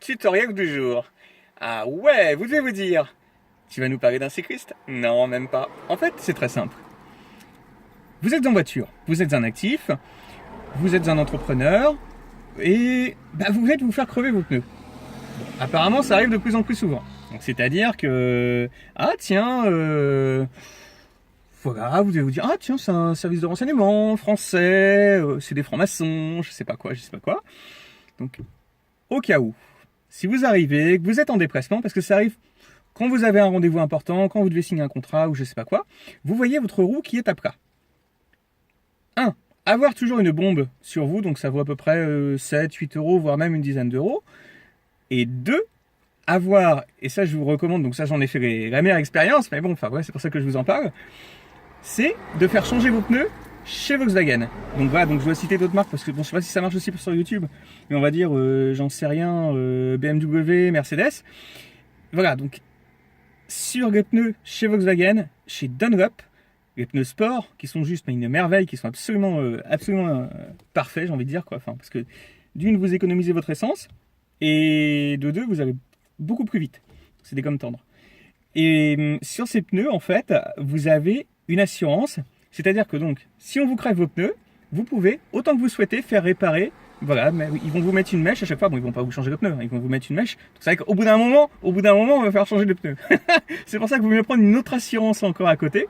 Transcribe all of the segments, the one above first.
tutoriel du jour. Ah ouais, vous devez vous dire, tu vas nous parler d'un cycliste? Non, même pas. En fait, c'est très simple. Vous êtes en voiture, vous êtes un actif, vous êtes un entrepreneur, et vous voulez vous faire crever vos pneus. Bon, apparemment, ça arrive de plus en plus souvent. Donc, c'est-à-dire que, voilà, vous allez vous dire, ah tiens, c'est un service de renseignement français, c'est des francs-maçons, je sais pas quoi. Donc, au cas où, si vous arrivez, que vous êtes en déplacement, parce que ça arrive quand vous avez un rendez-vous important, quand vous devez signer un contrat ou je sais pas quoi, vous voyez votre roue qui est à plat. 1. Avoir toujours une bombe sur vous, donc ça vaut à peu près 7, 8 euros, voire même une dizaine d'euros. Et 2. Avoir, et ça je vous recommande, donc ça j'en ai fait la meilleure expérience, mais bon, enfin ouais, c'est pour ça que je vous en parle, c'est de faire changer vos pneus chez Volkswagen. Donc voilà, donc je dois citer d'autres marques parce que bon, je sais pas si ça marche aussi sur YouTube, mais on va dire, j'en sais rien, BMW, Mercedes. Voilà, donc sur les pneus chez Volkswagen, chez Dunlop, les pneus sport qui sont juste une merveille, qui sont absolument parfaits, j'ai envie de dire quoi. Enfin, parce que d'une, vous économisez votre essence, et de deux, vous allez beaucoup plus vite. C'est des gommes tendres. Et sur ces pneus, en fait, vous avez une assurance. C'est-à-dire que donc, si on vous crève vos pneus, vous pouvez, autant que vous souhaitez, faire réparer. Voilà, mais ils vont vous mettre une mèche à chaque fois. Bon, ils vont pas vous changer de pneus, hein, ils vont vous mettre une mèche. Donc c'est vrai qu'au bout d'un moment, on va faire changer de pneus. C'est pour ça que vous mieux prendre une autre assurance encore à côté.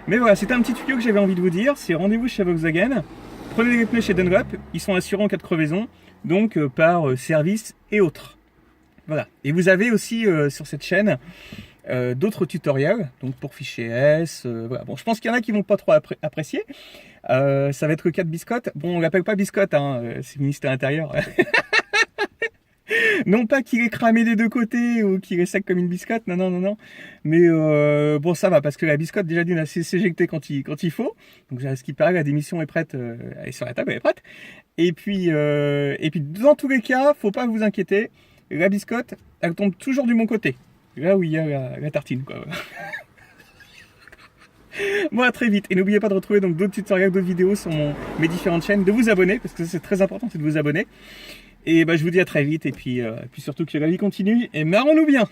Mais voilà, c'était un petit tuyau que j'avais envie de vous dire. C'est rendez-vous chez Volkswagen. Prenez les pneus chez Dunlop. Ils sont assurés en cas de crevaison, donc par service et autres. Voilà. Et vous avez aussi sur cette chaîne d'autres tutoriels, donc pour fichier S. Voilà. Bon, je pense qu'il y en a qui vont pas trop apprécier. Ça va être le cas de Biscotte. Bon, on l'appelle pas Biscotte, hein, c'est le ministère intérieur. Non pas qu'il est cramé des deux côtés ou qu'il est sec comme une biscotte, non. Mais bon, ça va parce que la biscotte déjà d'une assez s'éjecter quand il faut. Donc ce qui paraît, la démission est prête, elle est sur la table, elle est prête. Et puis dans tous les cas, faut pas vous inquiéter. La biscotte, elle tombe toujours du bon côté, là où il y a la tartine, quoi. Bon, à très vite. Et n'oubliez pas de retrouver donc d'autres tutoriels, d'autres vidéos sur mes différentes chaînes, de vous abonner, parce que c'est très important, c'est de vous abonner. Et je vous dis à très vite, et puis surtout que la vie continue, et marrons-nous bien.